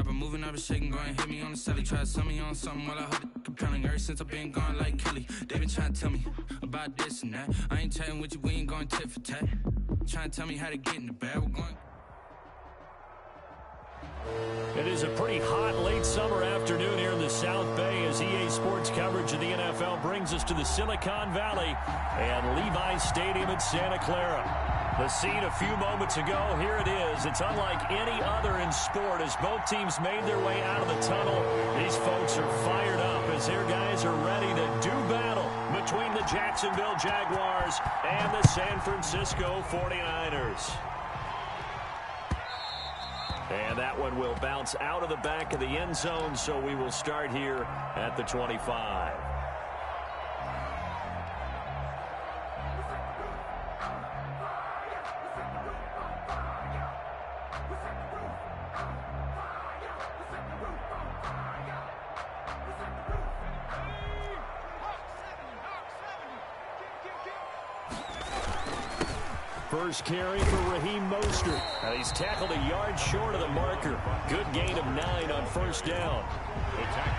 I've been moving, I've been shaking, go and hit me on the celly. Try to sell me on something while I hold it compelling. Ever since I've been gone like Kelly, they been trying to tell me about this and that. I ain't chatting with you, we ain't going tit for tat. Trying to tell me how to get in the bag, we're going. It is a pretty hot late summer afternoon here in the South Bay as EA Sports coverage of the NFL brings us to the Silicon Valley and Levi's Stadium in Santa Clara. The scene a few moments ago, here it is. It's unlike any other in sport as both teams made their way out of the tunnel. These folks are fired up as their guys are ready to do battle between the Jacksonville Jaguars and the San Francisco 49ers. And that one will bounce out of the back of the end zone, so we will start here at the 25. First carry for Raheem Mostert. Now he's tackled a yard short of the marker. Good gain of 9 on first down.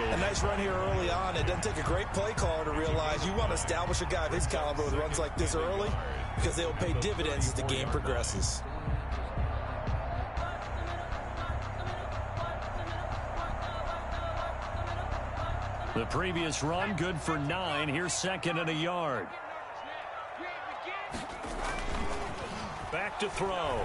A nice run here early on. It doesn't take a great play caller to realize you want to establish a guy of his caliber with runs like this early because they will pay dividends as the game progresses. The previous run good for 9. Here's second and a yard. Back to throw.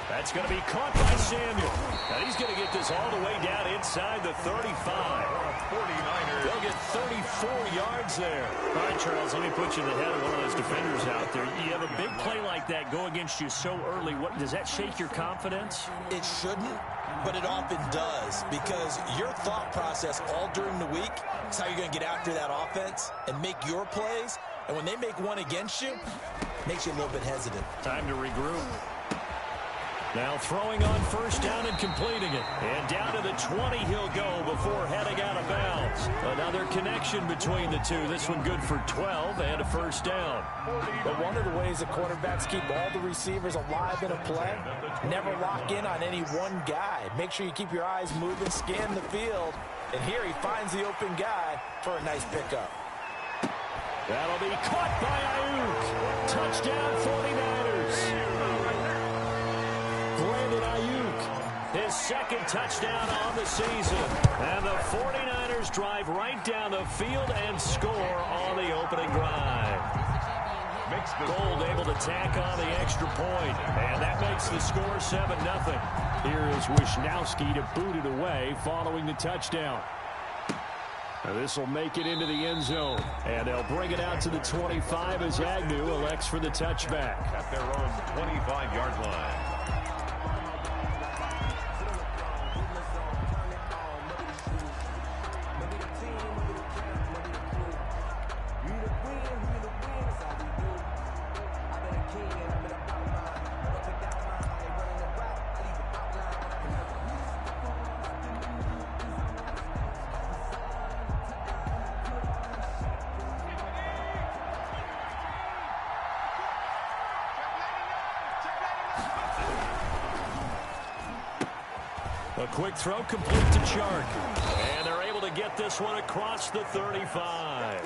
That's going to be caught by Samuel. Now he's going to get this all the way down inside the 35. 49ers. They'll get 34 yards there. All right, Charles, let me put you in the head of one of those defenders out there. You have a big play like that go against you so early. What does that shake your confidence? It shouldn't, but it often does because your thought process all during the week is how you're going to get after that offense and make your plays. And when they make one against you, it makes you a little bit hesitant. Time to regroup. Now throwing on first down and completing it. And down to the 20 he'll go before heading out of bounds. Another connection between the two. This one good for 12 and a first down. But one of the ways the quarterbacks keep all the receivers alive in a play, never lock in on any one guy. Make sure you keep your eyes moving, scan the field. And here he finds the open guy for a nice pickup. That'll be caught by Ayuk. Touchdown 49ers. Brandon Ayuk, his second touchdown on the season. And the 49ers drive right down the field and score on the opening drive. Gold able to tack on the extra point. And that makes the score 7-0. Here is Wisnowski to boot it away following the touchdown. Now this will make it into the end zone. And they'll bring it out to the 25 as Agnew elects for the touchback. At their own 25-yard line. A quick throw complete to Chark. And they're able to get this one across the 35.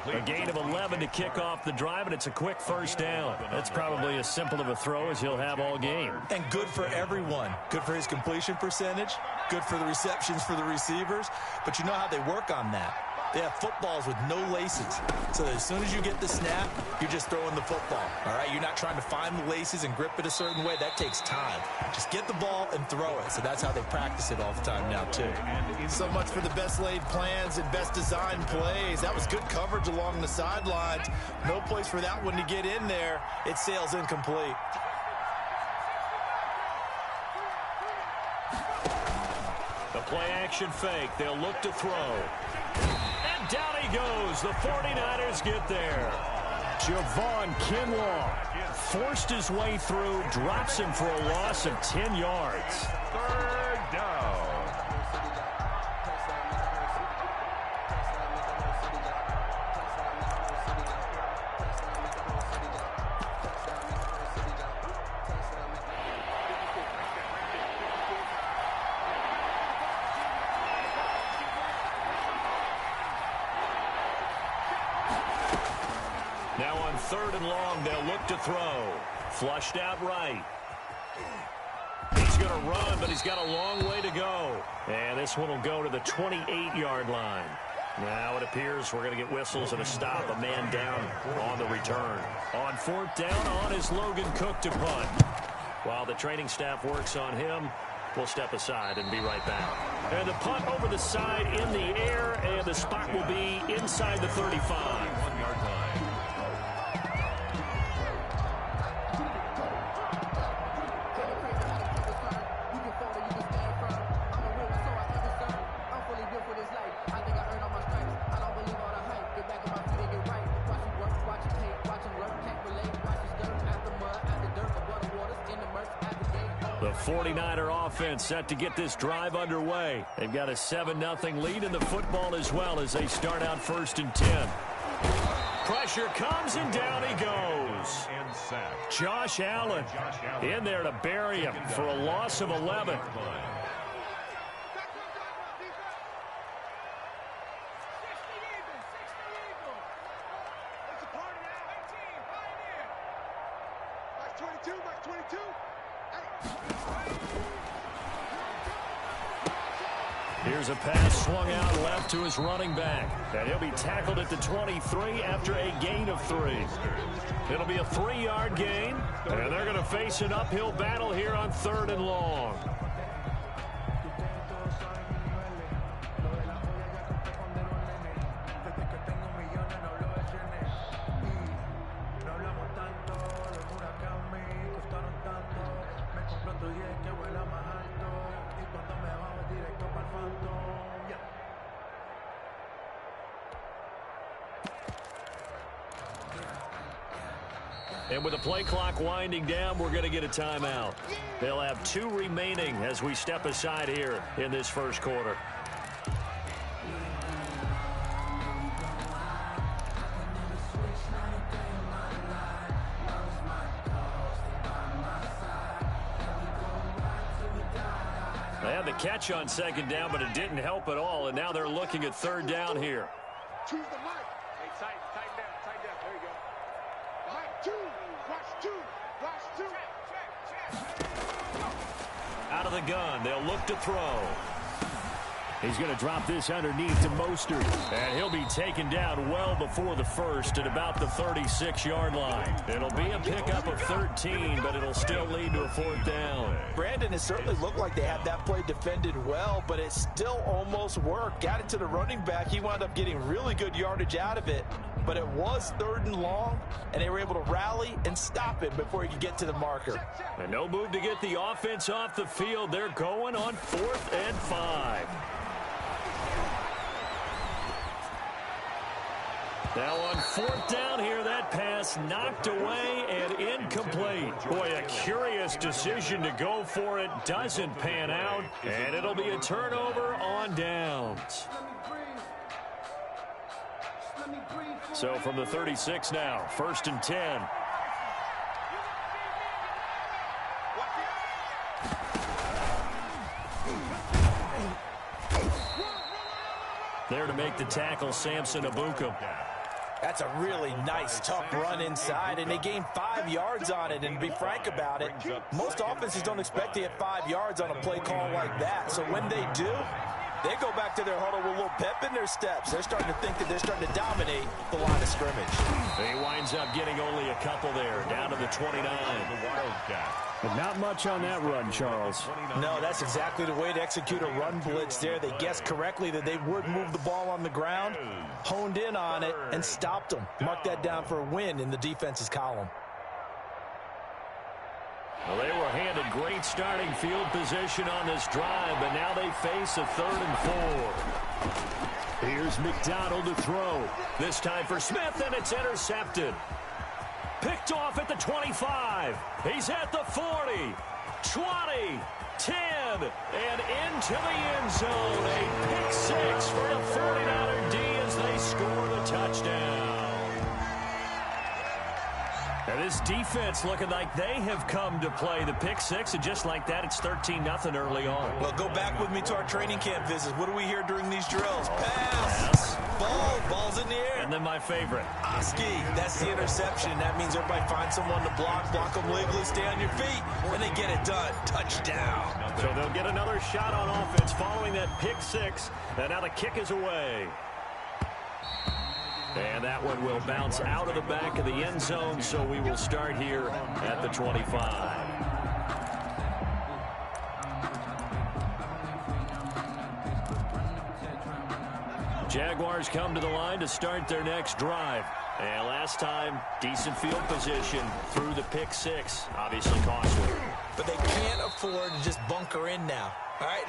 A gain of 11 to kick off the drive, and it's a quick first down. That's probably as simple of a throw as he'll have all game. And good for everyone. Good for his completion percentage. Good for the receptions for the receivers. But you know how they work on that. They have footballs with no laces. So as soon as you get the snap, you're just throwing the football. All right? You're not trying to find the laces and grip it a certain way. That takes time. Just get the ball and throw it. So that's how they practice it all the time now, too. So much for the best laid plans and best designed plays. That was good coverage along the sidelines. No place for that one to get in there. It sails incomplete. The play action fake. They'll look to throw. And down he goes. The 49ers get there. Javon Kinlaw forced his way through, drops him for a loss of 10 yards. Third down. 3rd and long. They'll look to throw. Flushed out right. He's going to run, but he's got a long way to go. And this one will go to the 28-yard line. Now it appears we're going to get whistles and a stop. A man down on the return. On 4th down, on is Logan Cook to punt. While the training staff works on him, we'll step aside and be right back. And the punt over the side in the air, and the spot will be inside the 35. 1-yard line. The 49er offense set to get this drive underway. They've got a 7-0 lead in the football as well as they start out 1st and 10. Pressure comes, and down he goes. Josh Allen in there to bury him for a loss of 11. Here's a pass swung out left to his running back. And he'll be tackled at the 23 after a gain of 3. It'll be a 3-yard gain. And they're going to face an uphill battle here on 3rd and long. And with the play clock winding down, we're going to get a timeout. They'll have 2 remaining as we step aside here in this 1st quarter. They had the catch on 2nd down, but it didn't help at all, and now they're looking at 3rd down here. Choose the mic. Hey, tighten down. There you go. Mic 2. Watch 2. Watch 2. Out of the gun, they'll look to throw. He's going to drop this underneath to Mostert. And he'll be taken down well before the 1st at about the 36-yard line. It'll be a pickup of 13, but it'll still lead to a 4th down. Brandon, it certainly looked like they had that play defended well, but it still almost worked. Got it to the running back. He wound up getting really good yardage out of it, but it was 3rd and long, and they were able to rally and stop him before he could get to the marker. And no move to get the offense off the field. They're going on 4th and 5. Now on 4th down here, that pass knocked away and incomplete. Boy, a curious decision to go for it. Doesn't pan out, and it'll be a turnover on downs. So from the 36 now, 1st and 10. There to make the tackle, Samson Abukum. That's a really nice, tough run inside, and they gained 5 yards on it. And to be frank about it, most offenses don't expect to get 5 yards on a play call like that. So when they do, they go back to their huddle with a little pep in their steps. They're starting to think that they're starting to dominate the line of scrimmage. He winds up getting only a couple there, down to the 29. The Wildcat. But not much on that run, Charles. No, that's exactly the way to execute a run blitz there. They guessed correctly that they would move the ball on the ground, honed in on it, and stopped them. Mark that down for a win in the defense's column. Well, they were handed great starting field position on this drive, but now they face a 3rd and 4. Here's McDonald to throw. This time for Smith, and it's intercepted. Picked off at the 25. He's at the 40, 20, 10, and into the end zone. A pick 6 for the 49er D as they score the touchdown. And this defense looking like they have come to play. The pick six, and just like that, it's 13-0 early on. Well, go back with me to our training camp visits. What do we hear during these drills? Pass. Ball's in the air. And then my favorite. Oski, that's the interception. That means everybody finds someone to block them legally, stay on your feet, and they get it done. Touchdown. So they'll get another shot on offense following that pick six. And now the kick is away. And that one will bounce out of the back of the end zone, so we will start here at the 25. Jaguars come to the line to start their next drive. And last time, decent field position through the pick six. Obviously costly. But they can't afford to just bunker in now. All right,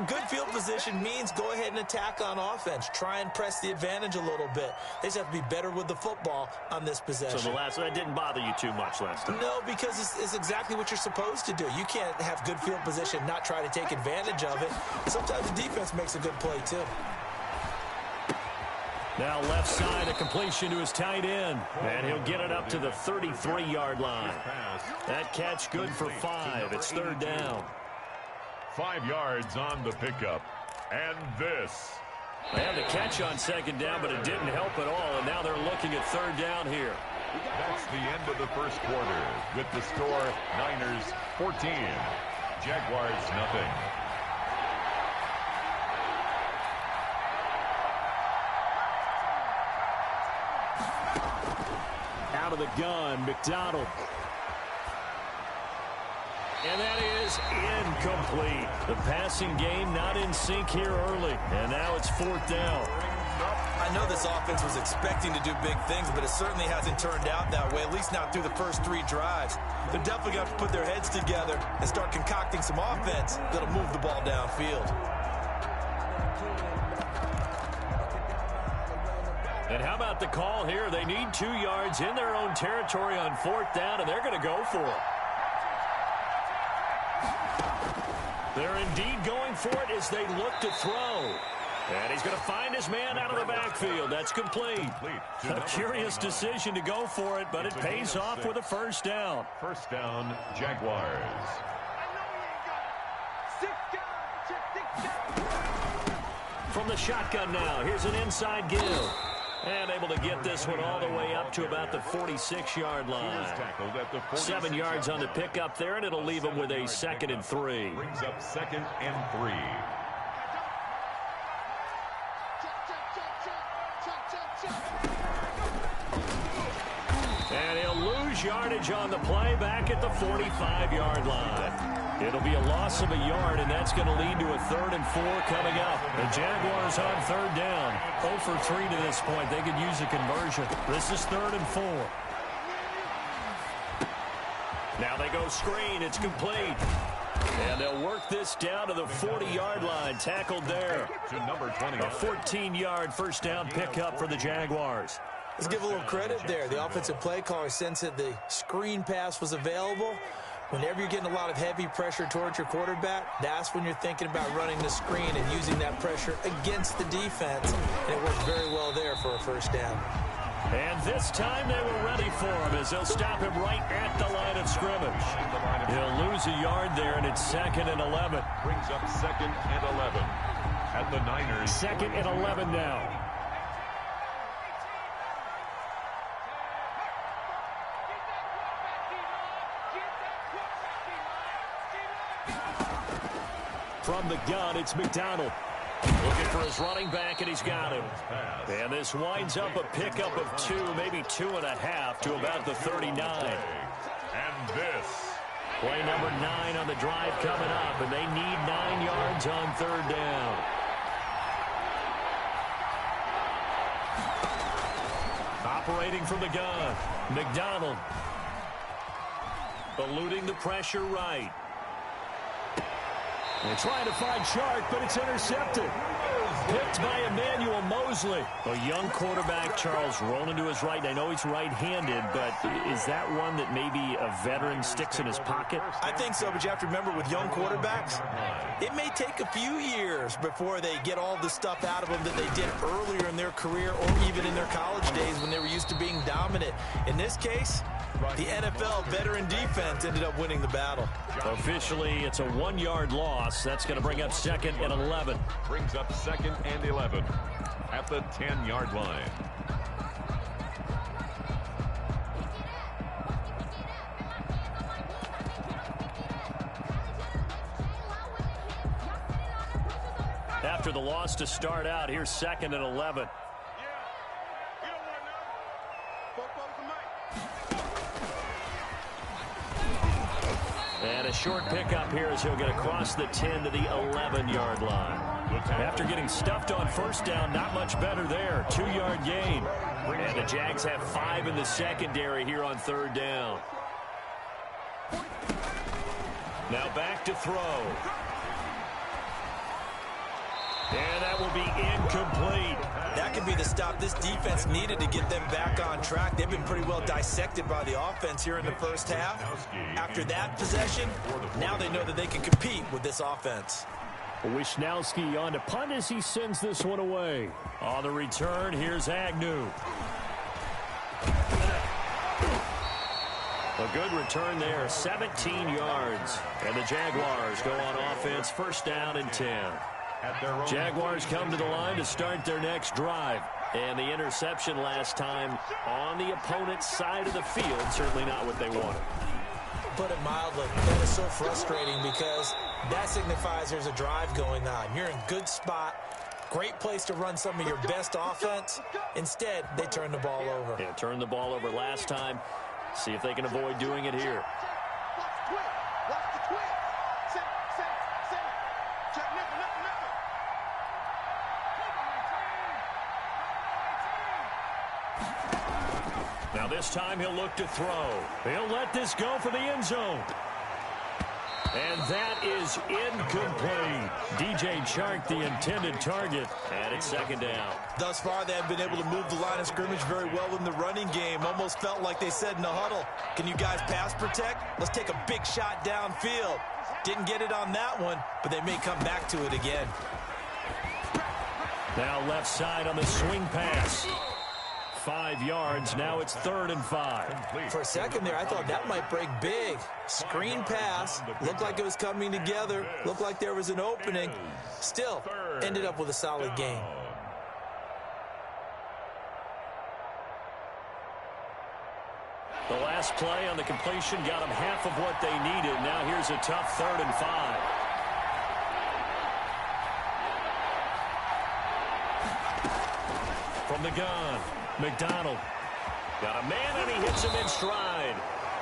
good field position means go ahead and attack on offense. Try and press the advantage a little bit. They just have to be better with the football on this possession. So that didn't bother you too much last time? No, because it's exactly what you're supposed to do. You can't have good field position, not try to take advantage of it. Sometimes the defense makes a good play, too. Now left side, a completion to his tight end. And he'll get it up to the 33-yard line. That catch good for 5. It's third down. 5 yards on the pickup. And this. They had the catch on second down, but it didn't help at all. And now they're looking at third down here. That's the end of the first quarter. With the score, Niners 14. Jaguars nothing. Out of the gun, McDonald. And that is incomplete. The passing game not in sync here early. And now it's fourth down. I know this offense was expecting to do big things, but it certainly hasn't turned out that way, at least not through the first 3 drives. They're definitely going to have to put their heads together and start concocting some offense that'll move the ball downfield. And how about the call here? They need 2 yards in their own territory on fourth down, and they're going to go for it. They're indeed going for it as they look to throw. And he's going to find his man out of the backfield. That's complete. A curious decision to go for it, but it pays off with a first down. First down, Jaguars. From the shotgun now, here's an inside give. And able to get this one all the way up to about the 46-yard line. 7 yards on the pickup there, and it'll leave him with a 2nd and 3. Brings up 2nd and 3. And he'll lose yardage on the play back at the 45-yard line. It'll be a loss of a yard, and that's going to lead to a 3rd and 4 coming up. The Jaguars on third down. 0 for 3 to this point. They could use a conversion. This is 3rd and 4. Now they go screen. It's complete. And they'll work this down to the 40-yard line. Tackled there. To number 20. A 14-yard first down pickup for the Jaguars. Let's give a little credit there. The offensive play caller sensed that the screen pass was available. Whenever you're getting a lot of heavy pressure towards your quarterback, that's when you're thinking about running the screen and using that pressure against the defense. And it worked very well there for a first down. And this time they were ready for him as they'll stop him right at the line of scrimmage. He'll lose a yard there, and it's 2nd and 11. Brings up 2nd and 11 at the Niners. 2nd and 11 now. From the gun, it's McDonald. Looking for his running back, and he's got him. And this winds up a pickup of 2, maybe 2.5 to about the 39. And this. Play number 9 on the drive coming up, and they need 9 yards on third down. Operating from the gun, McDonald. Eluding the pressure right. They're trying to find Chark, but it's intercepted. Picked by Emmanuel Mosley. A young quarterback, Charles, rolling to his right. I know he's right-handed, but is that one that maybe a veteran sticks in his pocket? I think so, but you have to remember with young quarterbacks, it may take a few years before they get all the stuff out of them that they did earlier in their career or even in their college days when they were used to being dominant. In this case, The NFL veteran defense ended up winning the battle. Officially, it's a 1-yard loss. That's going to bring up 2nd and 11. Brings up 2nd and 11 at the 10-yard line. After the loss to start out, here's 2nd and 11. And a short pickup here as he'll get across the 10 to the 11-yard line. After getting stuffed on first down, not much better there. 2-yard gain. And the Jags have 5 in the secondary here on 3rd down. Now back to throw. And that will be incomplete. That could be the stop this defense needed to get them back on track. They've been pretty well dissected by the offense here in the first half. After that possession, now they know that they can compete with this offense. Wisnowski on to punt as he sends this one away. On the return, here's Agnew. A good return there, 17 yards. And the Jaguars go on offense, 1st down and 10. Jaguars come to the line to start their next drive. And the interception last time on the opponent's side of the field, certainly not what they wanted. Put it mildly, that is so frustrating because that signifies there's a drive going on. You're in good spot, great place to run some of your best offense. Instead, they turn the ball over. Yeah, turned the ball over last time. See if they can avoid doing it here. Now this time he'll look to throw. He'll let this go for the end zone. And that is incomplete. DJ Chark, the intended target, and it's 2nd down. Thus far, they have been able to move the line of scrimmage very well in the running game. Almost felt like they said in the huddle, can you guys pass protect? Let's take a big shot downfield. Didn't get it on that one, but they may come back to it again. Now left side on the swing pass. 5 yards. Now it's 3rd and 5. For a second there, I thought that might break big. Screen pass. Looked like it was coming together. Looked like there was an opening. Still, ended up with a solid gain. The last play on the completion got them half of what they needed. Now here's a tough 3rd and 5. From the gun, McDonald. Got a man, and he hits him in stride.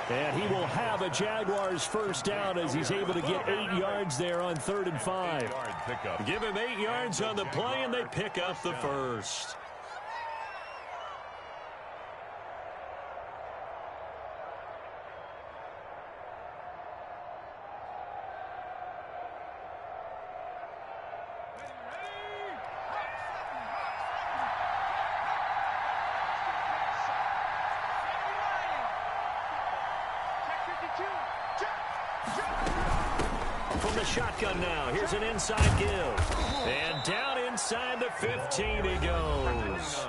And he will have a Jaguars 1st down as he's able to get 8 yards there on 3rd and 5. Give him 8 yards on the play, and they pick up the 1st. From the shotgun now, here's an inside give. And down inside the 15 he goes.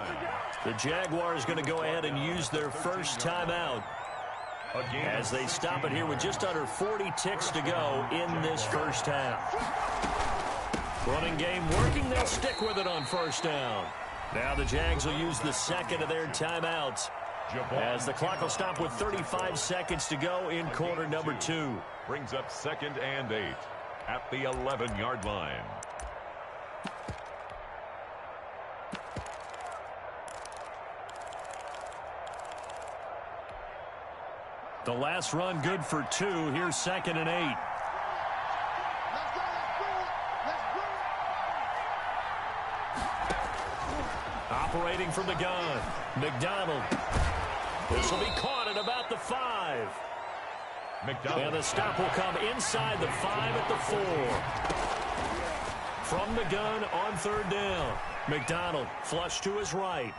The Jaguars going to go ahead and use their 1st timeout as they stop it here with just under 40 ticks to go in this 1st half. Running game working, they'll stick with it on 1st down. Now the Jags will use the 2nd of their timeouts as the clock will stop with 35 seconds to go in quarter number 2. Brings up 2nd and 8 at the 11-yard line. The last run good for 2. Here's 2nd and 8. Operating from the gun, McDonald. This will be caught at about the 5. McDonald. And the stop will come inside the 5 at the 4. From the gun on 3rd down. McDonald flush to his right.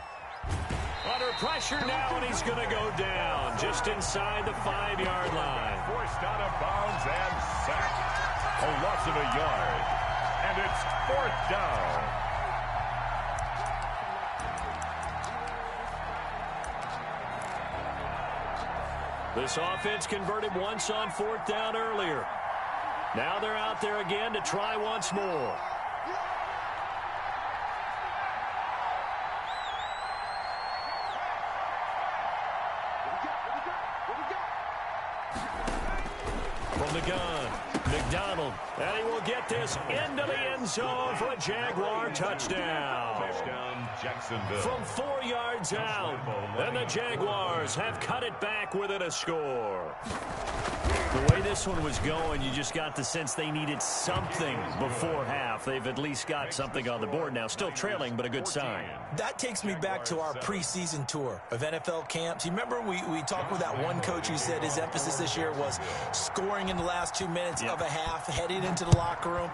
Under pressure now, and he's going to go down just inside the 5-yard line. Forced out of bounds and sacked. A loss of a yard. And it's 4th down. This offense converted once on 4th down earlier. Now they're out there again to try once more. From the gun, McDonald, and he will get this into the end zone for a Jaguar touchdown. Touchdown, Jacksonville. From 4 yards out, and the Jaguars have cut it back within a score. The way this one was going, you just got the sense they needed something before half. They've at least got something on the board now. Still trailing, but a good sign. That takes me back to our preseason tour of NFL camps. You remember we talked with that one coach who said his emphasis this year was scoring in the last 2 minutes of a half, heading into the locker room.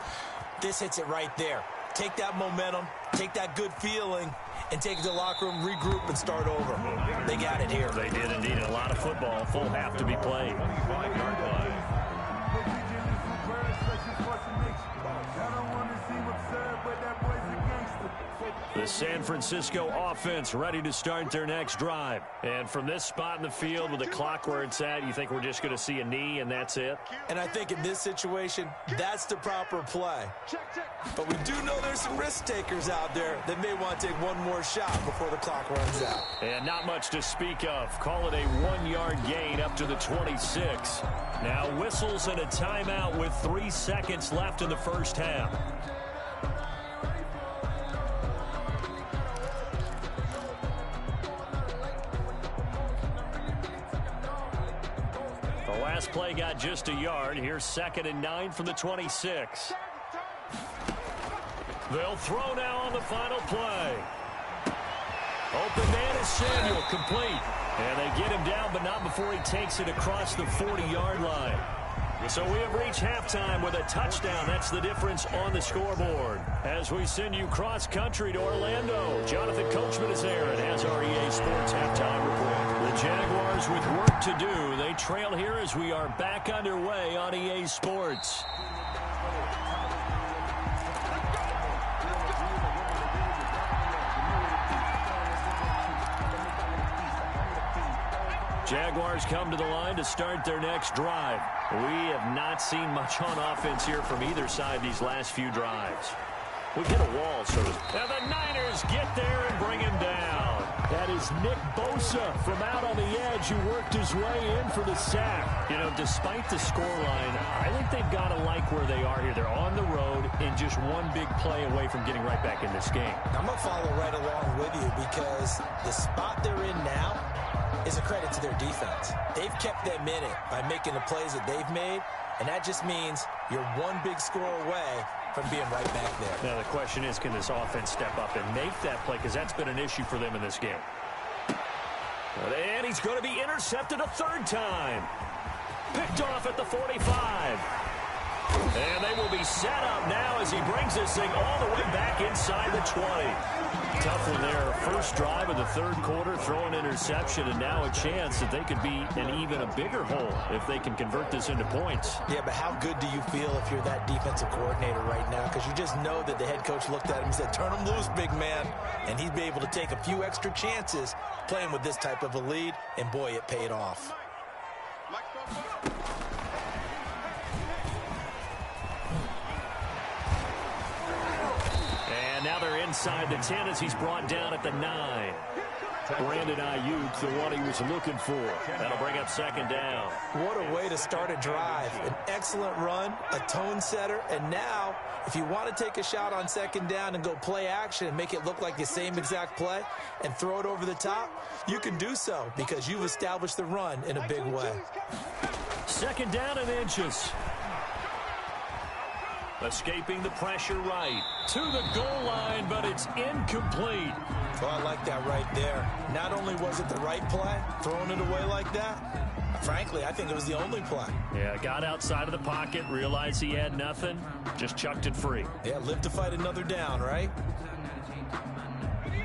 This hits it right there. Take that momentum, take that good feeling, and take it to the locker room, regroup, and start over. They got it here. They did indeed. A lot of football, full half to be played. 25-yard line. The San Francisco offense ready to start their next drive. And from this spot in the field with the clock where it's at, you think we're just going to see a knee and that's it? And I think in this situation, that's the proper play. But we do know there's some risk takers out there that may want to take one more shot before the clock runs out. And not much to speak of. Call it a 1-yard gain up to the 26. Now whistles and a timeout with 3 seconds left in the first half. The last play got just a yard. Here's 2nd and 9 from the 26. They'll throw now on the final play. Open man is Samuel, complete. And they get him down, but not before he takes it across the 40-yard line. So we have reached halftime with a touchdown. That's the difference on the scoreboard. As we send you cross-country to Orlando, Jonathan Coachman is there and has our EA Sports halftime report. The Jaguars with work to do. They trail here as we are back underway on EA Sports. Jaguars come to the line to start their next drive. We have not seen much on offense here from either side these last few drives. We hit a wall, so and the Niners get there and bring him down. That is Nick Bosa from out on the edge who worked his way in for the sack. You know, despite the scoreline, I think they've got to like where they are here. They're on the road and just one big play away from getting right back in this game. I'm going to follow right along with you because the spot they're in now is a credit to their defense. They've kept them in it by making the plays that they've made, and that just means you're one big score away from being right back there. Now the question is, can this offense step up and make that play, because that's been an issue for them in this game. And he's going to be intercepted a 3rd time. Picked off at the 45. And they will be set up now as he brings this thing all the way back inside the 20. Tough one there. First drive of the 3rd quarter, throwing interception, and now a chance that they could be in even a bigger hole if they can convert this into points. Yeah, but how good do you feel if you're that defensive coordinator right now? Because you just know that the head coach looked at him and said, turn him loose, big man. And he'd be able to take a few extra chances playing with this type of a lead, and boy, it paid off. And now they're inside the 10 as he's brought down at the 9. Brandon Ayuk, the one he was looking for. That'll bring up 2nd down. What a way to start a drive. An excellent run, a tone setter, and now if you want to take a shot on 2nd down and go play action and make it look like the same exact play and throw it over the top, you can do so because you've established the run in a big way. 2nd down and inches. Escaping the pressure right to the goal line, but it's incomplete. Well, I like that right there. Not only was it the right play, throwing it away like that, frankly, I think it was the only play. Yeah, got outside of the pocket, realized he had nothing, just chucked it free. Yeah, live to fight another down, right?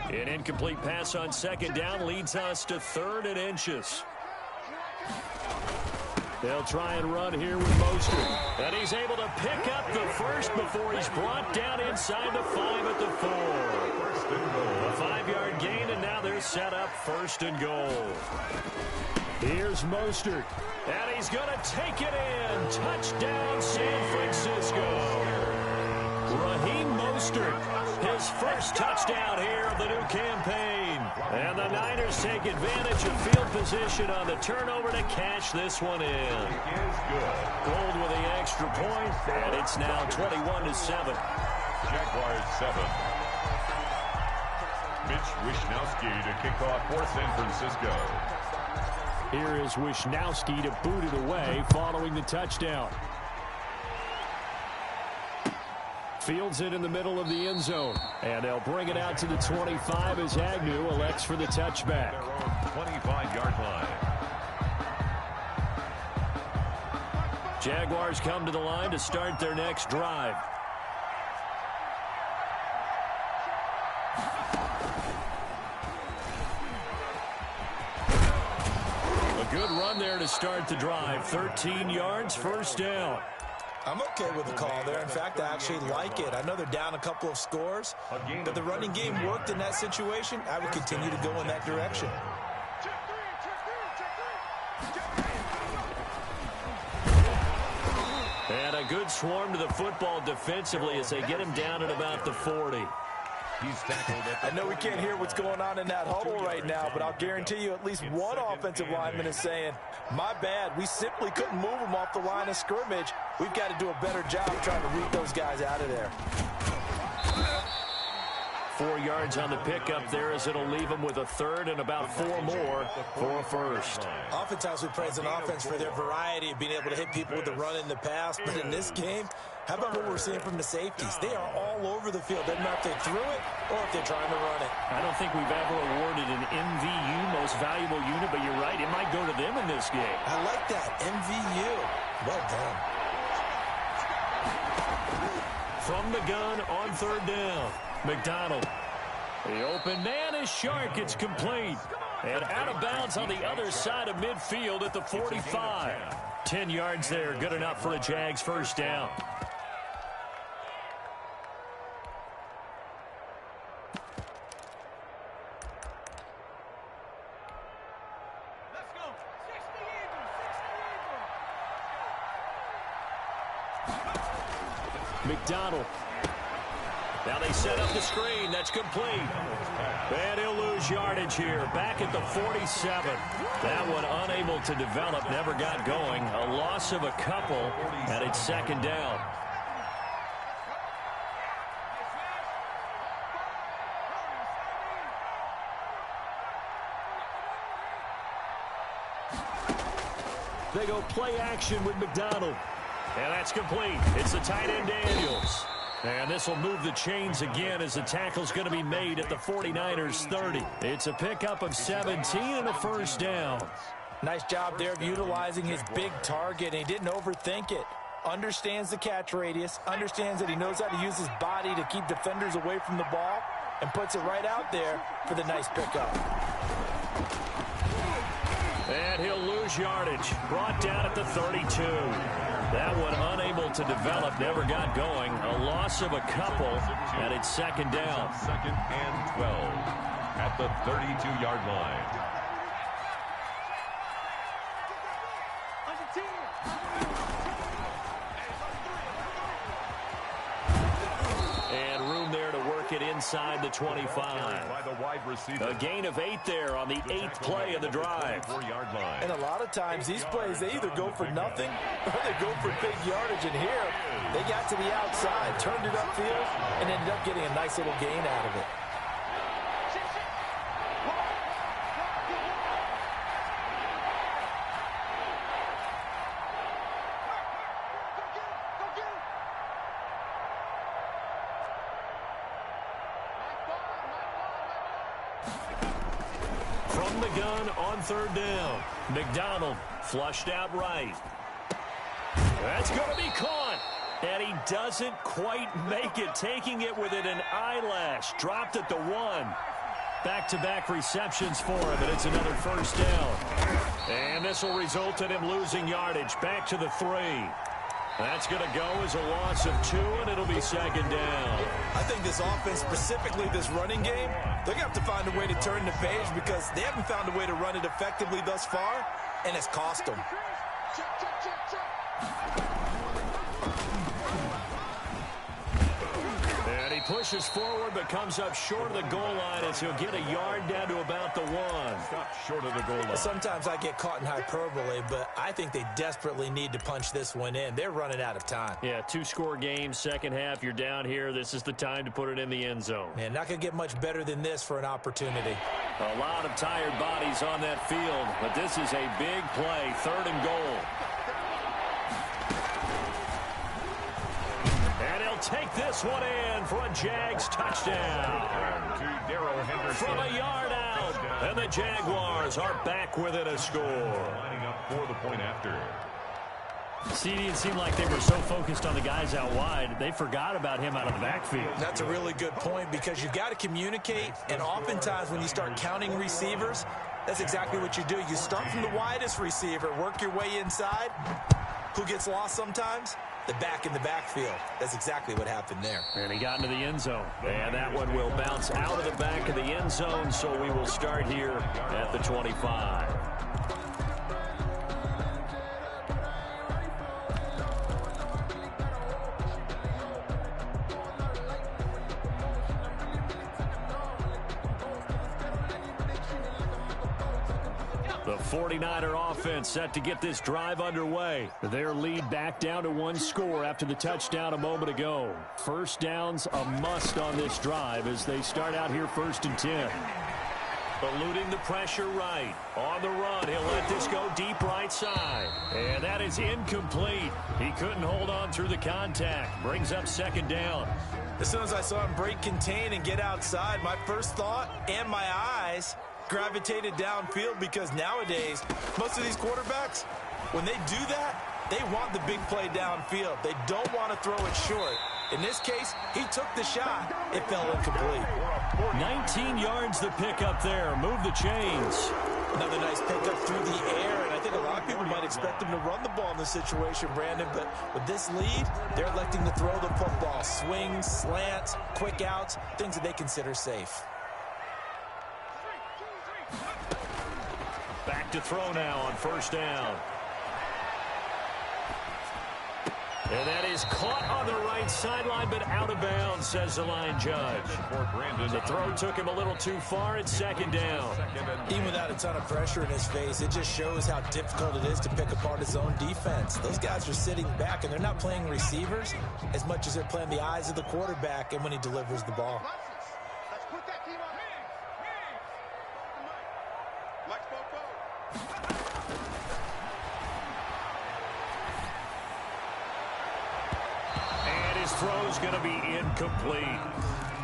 An incomplete pass on 2nd down leads us to 3rd and inches. They'll try and run here with Mostert. And he's able to pick up the first before he's brought down inside the 5 at the 4. A 5-yard gain, and now they're set up 1st and goal. Here's Mostert, and he's going to take it in. Touchdown, San Francisco. Raheem Mostert, his first touchdown here of the new campaign. And the Niners take advantage of field position on the turnover to cash this one in. Gold with the extra point, and it's now 21-7. Jaguars 7. Mitch Wishnowsky to kick off for San Francisco. Here is Wishnowsky to boot it away following the touchdown. Fields it in the middle of the end zone. And they'll bring it out to the 25 as Agnew elects for the touchback. 25-yard line. Jaguars come to the line to start their next drive. A good run there to start the drive. 13 yards, first down. I'm okay with the call there. In fact, I actually like it. I know they're down a couple of scores, but the running game worked in that situation. I would continue to go in that direction. And a good swarm to the football defensively as they get him down at about the 40. I know we can't hear what's going on in that huddle right now, but I'll guarantee you at least one offensive lineman is saying, my bad, we simply couldn't move them off the line of scrimmage. We've got to do a better job trying to root those guys out of there. 4 yards on the pickup there as it'll leave them with a third and about 4 more for a first. Oftentimes we praise an offense for their variety of being able to hit people with the run in the pass, but in this game, how about what we're seeing from the safeties? They are all over the field. Doesn't matter if they threw it or if they're trying to run it. I don't think we've ever awarded an MVU, most valuable unit, but you're right, it might go to them in this game. I like that, MVU. Well done. From the gun on third down, McDonald. The open man is Shark. It's complete. And out of bounds on the other side of midfield at the 45. 10 yards there, good enough for a Jags first down. McDonald. Now they set up the screen. That's complete. And he'll lose yardage here. Back at the 47. That one unable to develop. Never got going. A loss of a couple. And it's second down. They go play action with McDonald. And that's complete. It's the tight end Daniels. And this will move the chains again as the tackle's going to be made at the 49ers 30. It's a pickup of 17 and a first down. Nice job there of utilizing his big target. He didn't overthink it. Understands the catch radius. Understands that he knows how to use his body to keep defenders away from the ball. And puts it right out there for the nice pickup. And he'll lose yardage. Brought down at the 32. That one unable to develop, never got going. A loss of a couple, and it's second down. Second and 12 at the 32-yard line. And room there to work it inside the 25. A gain of 8 there on the 8th play of the drive. And a lot of times these plays, they either go for nothing or they go for big yardage. And here, they got to the outside, turned it upfield, and ended up getting a nice little gain out of it. From the gun on third down. McDonald flushed out right. That's going to be caught. And he doesn't quite make it, taking it within an eyelash. Dropped at the 1. Back-to-back receptions for him, and it's another first down. And this will result in him losing yardage. Back to the 3. That's going to go as a loss of 2, and it'll be second down. I think this offense, specifically this running game, they're going to have to find a way to turn the page because they haven't found a way to run it effectively thus far. and it's cost them. And he pushes forward but comes up short of the goal line as he'll get a yard down to about the 1. Stop short of the goal line. Sometimes I get caught in hyperbole, but I think they desperately need to punch this one in. They're running out of time. Yeah, 2-score game, second half. You're down here. This is the time to put it in the end zone. Man, not going to get much better than this for an opportunity. A lot of tired bodies on that field, but this is a big play, 3rd and goal. And he'll take this one in for a Jags touchdown. From a yard out, and the Jaguars are back within a score. Lining up for the point after. CD, it seemed like they were so focused on the guys out wide, they forgot about him out of the backfield. That's a really good point because you've got to communicate, and oftentimes when you start counting receivers, that's exactly what you do. You start from the widest receiver, work your way inside. Who gets lost sometimes? The back in the backfield. That's exactly what happened there. And he got into the end zone. And that one will bounce out of the back of the end zone, so we will start here at the 25. The 49er offense set to get this drive underway. Their lead back down to 1 score after the touchdown a moment ago. First down's a must on this drive as they start out here 1st and 10. Eluding the pressure right. On the run, he'll let this go deep right side. And that is incomplete. He couldn't hold on through the contact. Brings up 2nd down. As soon as I saw him break contain and get outside, my first thought and my eyes gravitated downfield because nowadays, most of these quarterbacks, when they do that, they want the big play downfield. They don't want to throw it short. In this case, he took the shot. It fell incomplete. 19 yards the pickup there. Move the chains. Another nice pickup through the air, and I think a lot of people might expect him to run the ball in this situation, Brandon, but with this lead, they're electing to throw the football. Swings, slants, quick outs, things that they consider safe. Back to throw now on 1st down. And that is caught on the right sideline, but out of bounds, says the line judge. The throw took him a little too far. It's 2nd down. Even without a ton of pressure in his face, it just shows how difficult it is to pick apart his own defense. Those guys are sitting back, and they're not playing receivers as much as they're playing the eyes of the quarterback and when he delivers the ball. Throw's going to be incomplete.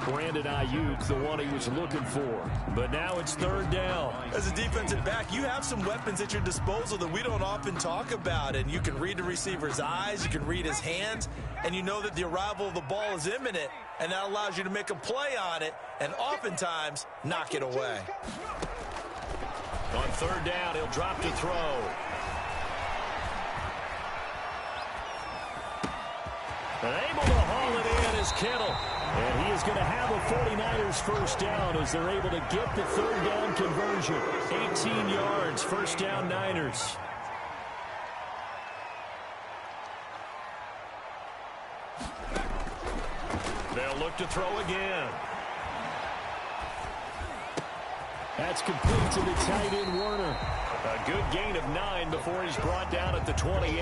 Brandon Ayuk, the one he was looking for. But now it's 3rd down. As a defensive back, you have some weapons at your disposal that we don't often talk about. And you can read the receiver's eyes, you can read his hands, and you know that the arrival of the ball is imminent. And that allows you to make a play on it and oftentimes knock it away. On 3rd down, he'll drop to throw. And able to haul it in is Kittle. And he is going to have a 49ers 1st down as they're able to get the 3rd down conversion. 18 yards, 1st down Niners. They'll look to throw again. That's complete to the tight end Werner. A good gain of 9 before he's brought down at the 28.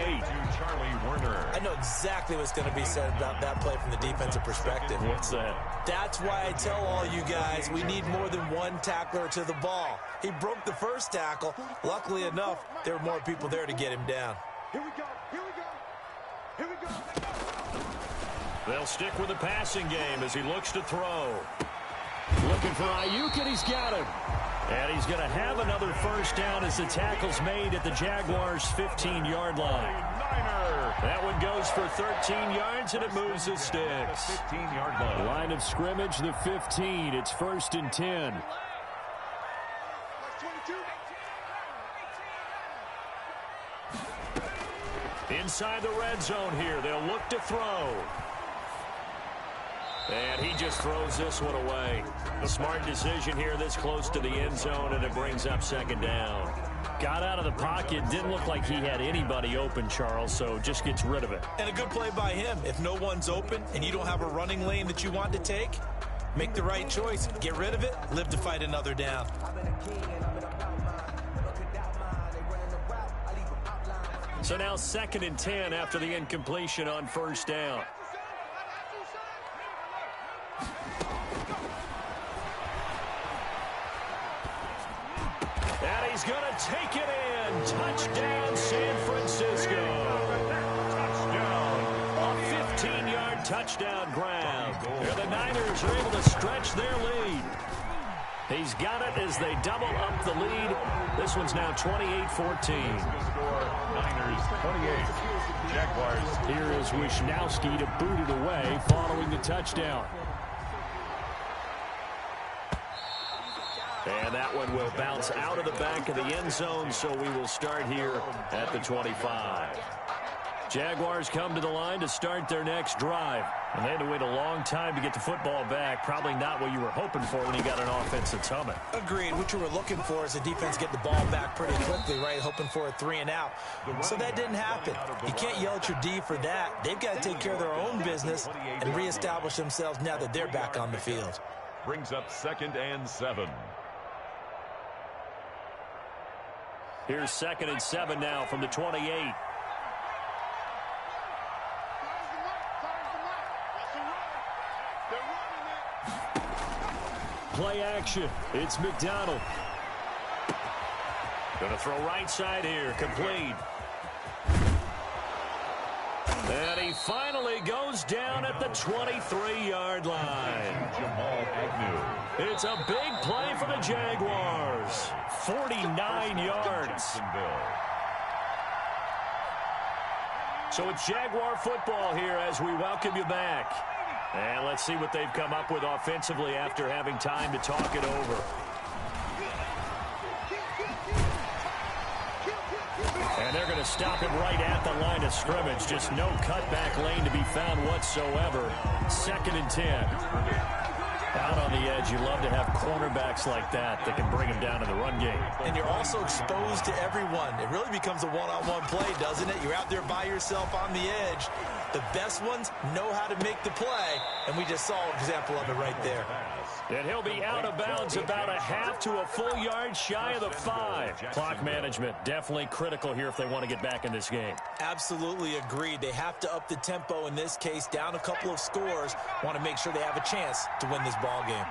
Charlie Werner. I know exactly what's going to be said about that play from the defensive perspective. What's that? That's why I tell all you guys we need more than one tackler to the ball. He broke the first tackle. Luckily enough, there were more people there to get him down. Here we go. Here we go. Here we go. They'll stick with the passing game as he looks to throw. Looking for Ayuk, and he's got him. And he's going to have another 1st down as the tackle's made at the Jaguars' 15-yard line. That one goes for 13 yards, and it moves the sticks. 15-yard line. Line of scrimmage, the 15. It's 1st and 10. Inside the red zone here. They'll look to throw. And he just throws this one away. A smart decision here this close to the end zone, and it brings up 2nd down. Got out of the pocket. Didn't look like he had anybody open, Charles, so just gets rid of it. And a good play by him. If no one's open and you don't have a running lane that you want to take, make the right choice. Get rid of it. Live to fight another down. So now 2nd and 10 after the incompletion on 1st down. And he's going to take it in. Touchdown, San Francisco. A 15-yard touchdown grab. And the Niners are able to stretch their lead. He's got it as they double up the lead. This one's now 28-14. Niners 28. Jaguars. Here is Wisnowski to boot it away following the touchdown. And that one will bounce out of the back of the end zone, so we will start here at the 25. Jaguars come to the line to start their next drive. And they had to wait a long time to get the football back. Probably not what you were hoping for when you got an offense that's humming. Agreed. What you were looking for is the defense get the ball back pretty quickly, right? Hoping for a 3 and out. So that didn't happen. You can't yell at your D for that. They've got to take care of their own business and reestablish themselves now that they're back on the field. Brings up 2nd and 7. Here's 2nd and 7 now from the 28. Play action. It's McDonald. Going to throw right side here. Complete. And he finally goes down at the 23-yard line. It's a big play for the Jaguars. 49 yards. So it's Jaguar football here as we welcome you back. And let's see what they've come up with offensively after having time to talk it over. And they're going to stop him right at the line of scrimmage. Just no cutback lane to be found whatsoever. 2nd and 10. Out on the edge, you love to have cornerbacks like that can bring him down in the run game. And you're also exposed to everyone. It really becomes a one-on-one play, doesn't it? You're out there by yourself on the edge. The best ones know how to make the play, and we just saw an example of it right there. And he'll be out of bounds about a half to a full yard shy of the 5. Clock management definitely critical here if they want to get back in this game. Absolutely agreed. They have to up the tempo in this case, down a couple of scores. Want to make sure they have a chance to win this ball game.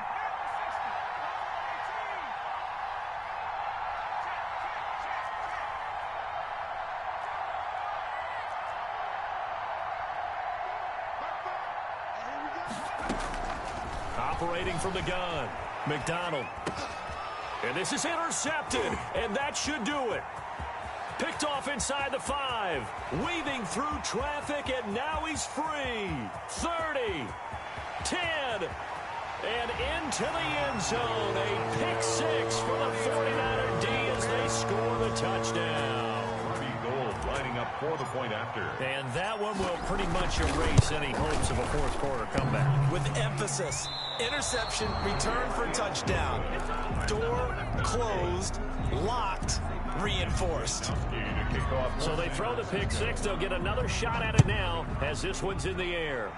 Operating from the gun, McDonald. And this is intercepted, and that should do it. Picked off inside the 5, weaving through traffic, and now he's free. 30, 10, and into the end zone. A pick 6 for the 49er D as they score the touchdown. Lining up for the point after. And that one will pretty much erase any hopes of a fourth quarter comeback. With emphasis, interception, return for touchdown. Door closed, locked, reinforced. So they throw the pick 6. They'll get another shot at it now as this one's in the air.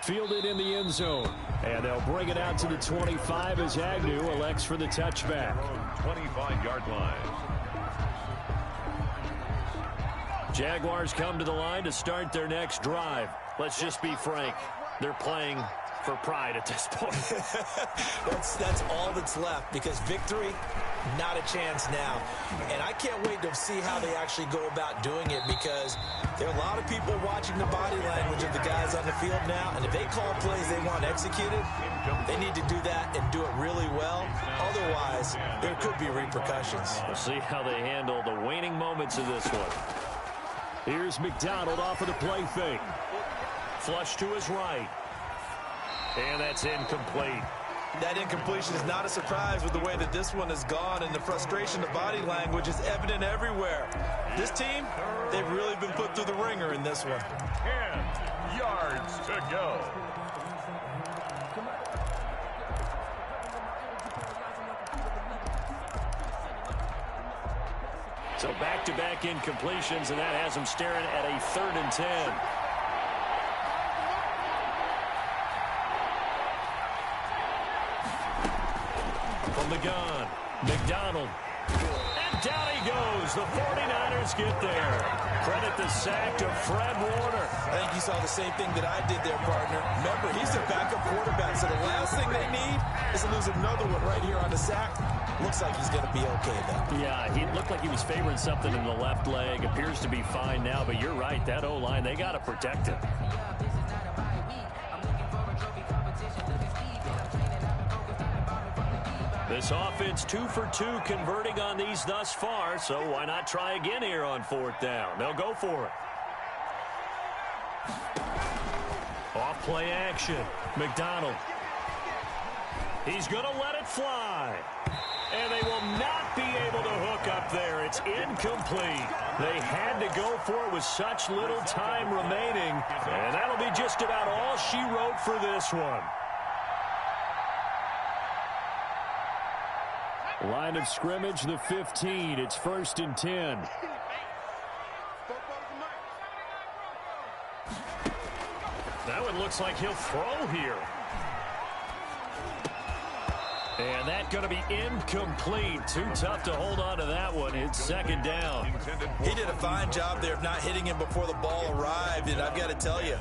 Fielded in the end zone. And they'll bring it out to the 25 as Agnew elects for the touchback. 25-yard line. Jaguars come to the line to start their next drive. Let's just be frank. They're playing for pride at this point. That's all that's left, because victory, not a chance now. And I can't wait to see how they actually go about doing it, because there are a lot of people watching the body language of the guys on the field now, and if they call plays they want executed, they need to do that and do it really well. Otherwise, there could be repercussions. We'll see how they handle the waning moments of this one. Here's McDonald off of the play fake. Flush to his right. And that's incomplete. That incompletion is not a surprise with the way that this one has gone, and the frustration of body language is evident everywhere. This team, they've really been put through the ringer in this one. 10 yards to go. So back-to-back incompletions, and that has them staring at a 3rd and 10. From the gun, McDonald. And down he goes. The 49ers get there. Credit the sack to Fred Warner. I think you saw the same thing that I did there, partner. Remember, he's their backup quarterback, so the last thing they need is to lose another one right here on the sack. Looks like he's going to be okay, though. Yeah, he looked like he was favoring something in the left leg. Appears to be fine now, but you're right. That O-line, they got to protect him. This offense 2 for 2 converting on these thus far, so why not try again here on 4th down? They'll go for it. Off play action. McDonald. He's going to let it fly. And they will not be able to hook up there. It's incomplete. They had to go for it with such little time remaining. And that'll be just about all she wrote for this one. Line of scrimmage, the 15. It's 1st and 10. That one looks like he'll throw here. And that's going to be incomplete. Too tough to hold on to that one. It's 2nd down. He did a fine job there of not hitting him before the ball arrived. And I've got to tell you,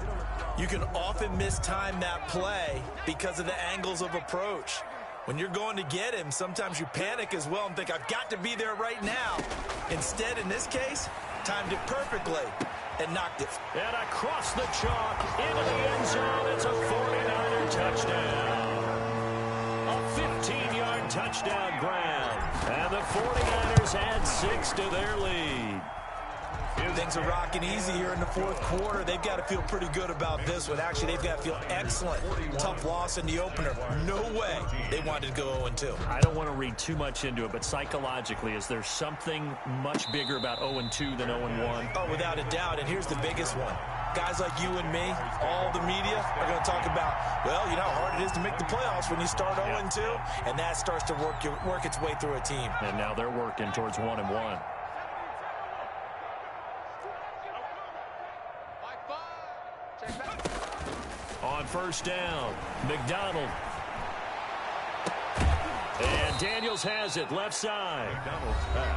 you can often mistime that play because of the angles of approach. When you're going to get him, sometimes you panic as well and think, I've got to be there right now. Instead, in this case, timed it perfectly and knocked it. And across the chalk, into the end zone, it's a 49er touchdown. A 15-yard touchdown grab. And the 49ers add 6 to their lead. Things are rocking easy here in the 4th quarter. They've got to feel pretty good about this one. Actually, they've got to feel excellent. Tough loss in the opener. No way they wanted to go 0-2. I don't want to read too much into it, but psychologically, is there something much bigger about 0-2 than 0-1? Oh, without a doubt. And here's the biggest one. Guys like you and me, all the media, are going to talk about, well, you know how hard it is to make the playoffs when you start 0-2, and that starts to work its way through a team. And now they're working towards 1-1. On 1st down, McDonald. And Daniels has it, left side.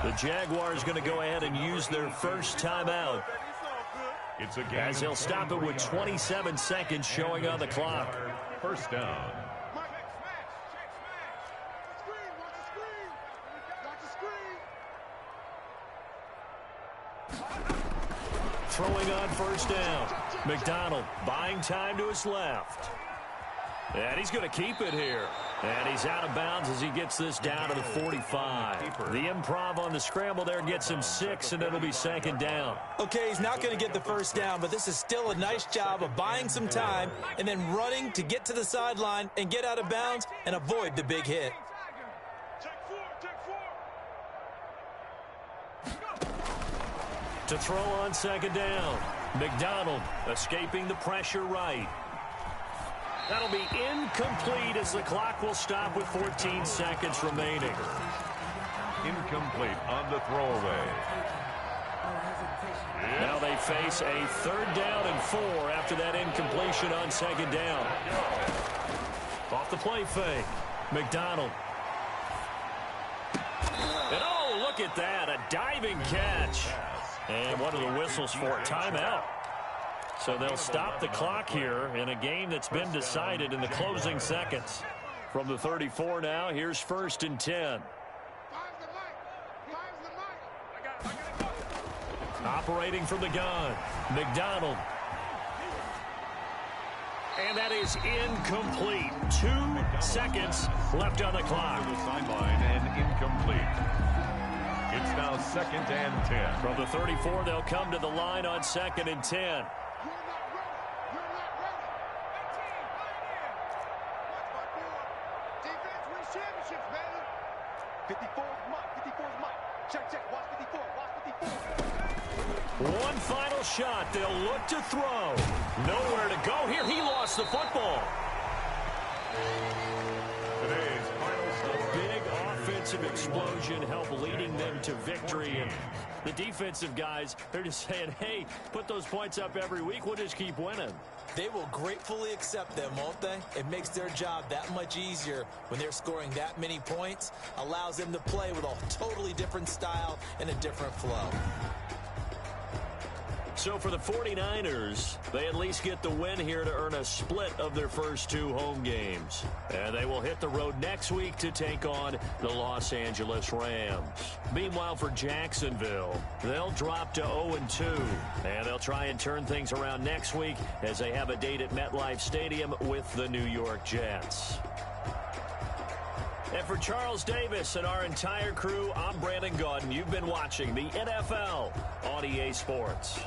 The Jaguars going to go ahead and use their first timeout, as they'll stop it with 27 seconds showing on the clock. 1st down. Throwing on 1st down. McDonald buying time to his left. And he's going to keep it here. And he's out of bounds as he gets this down to the 45. The improv on the scramble there gets him 6, and it'll be 2nd down. Okay, he's not going to get the 1st down, but this is still a nice job of buying some time and then running to get to the sideline and get out of bounds and avoid the big hit. To throw on 2nd down. McDonald escaping the pressure right. That'll be incomplete as the clock will stop with 14 seconds remaining. Incomplete on the throwaway. Now they face a 3rd down and 4 after that incompletion on 2nd down. Off the play fake. McDonald. And oh, look at that. A diving catch. And what are the whistles for? Timeout. So they'll stop the clock here in a game that's been decided in the closing seconds. From the 34 now, here's 1st and 10. Operating from the gun, McDonald. And that is incomplete. 2 seconds left on the clock. To the sideline and incomplete. It's now 2nd and 10. From the 34, they'll come to the line on 2nd and 10. One final shot. They'll look to throw. Nowhere to go here. He lost the football. Today's final score. Big offensive offensive explosion help leading them to victory. And the defensive guys, they're just saying, hey, put those points up every week. We'll just keep winning. They will gratefully accept them, won't they? It makes their job that much easier when they're scoring that many points. Allows them to play with a totally different style and a different flow. So for the 49ers, they at least get the win here to earn a split of their first 2 home games. And they will hit the road next week to take on the Los Angeles Rams. Meanwhile, for Jacksonville, they'll drop to 0-2. And they'll try and turn things around next week as they have a date at MetLife Stadium with the New York Jets. And for Charles Davis and our entire crew, I'm Brandon Gaudin. You've been watching the NFL on EA Sports.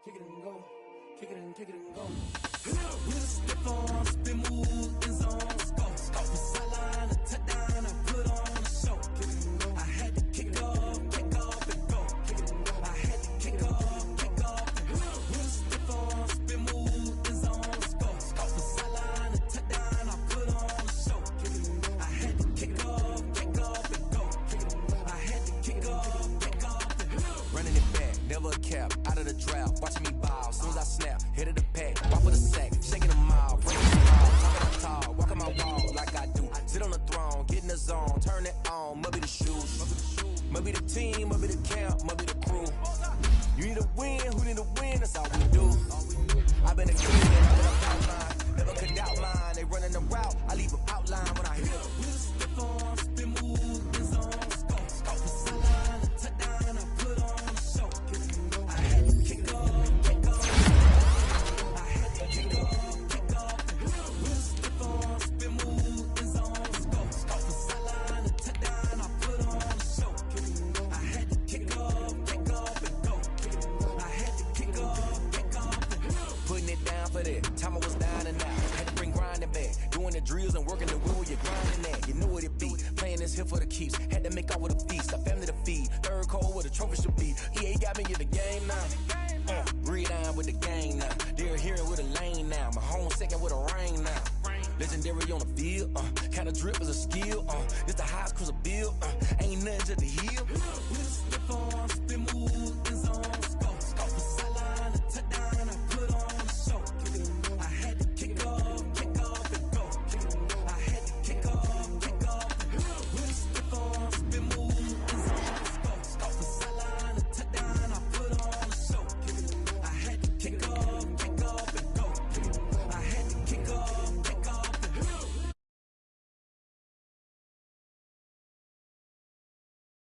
Kick it and go. Kick it and kick it and go. With a stiff arm, spin move, in zone, let's go. Off the sideline, a touchdown, I put on a show. Kick it and go. I had to kick off and go. Kick it and go. I had to kick off and go. With a stiff arm, spin move, in zone, let's go. Off the sideline, a touchdown, I put on a show. Kick it and go. I had to kick off and go. Kick it and go. I had to kick off. never a cap, out of the drought, watching me ball. As soon as I snap, hit of the pack, walk with a sack, shaking them all, breaking them all, talking up tall, walking my wall like I do. Sit on the throne, get in the zone, turn it on, must be the shoes, must be the team, must be the camp, must be the crew. You need a win, who need a win, that's all we do. I've been a king, I've been a outline, never could doubt mine. They running the route, I leave them outline when I hear them. Spin on, spin move, in zone, scope the sideline, touchdown, I put on a show. I had to kick off, I had to kick off, spin on, spin move, in zone, scope the sideline, touchdown, I put on a show. I had to kick off and go. I had to kick off and go. Putting it down for that. Time I was down and out. Had to bring grinding back. Doing the drills and working the wheel, you're grinding at. You know what it be. Playing this here for the keeps. Had to make out with a feast. A family to feed. Third cold where the trophy should be. EA got me in the game now. Read down with the game now. They're hearing with a lane now. My home second with a rain now. Legendary on the field. Kinda drip is a skill. It's the highest cruiser bill. Ain't nothing to the heel.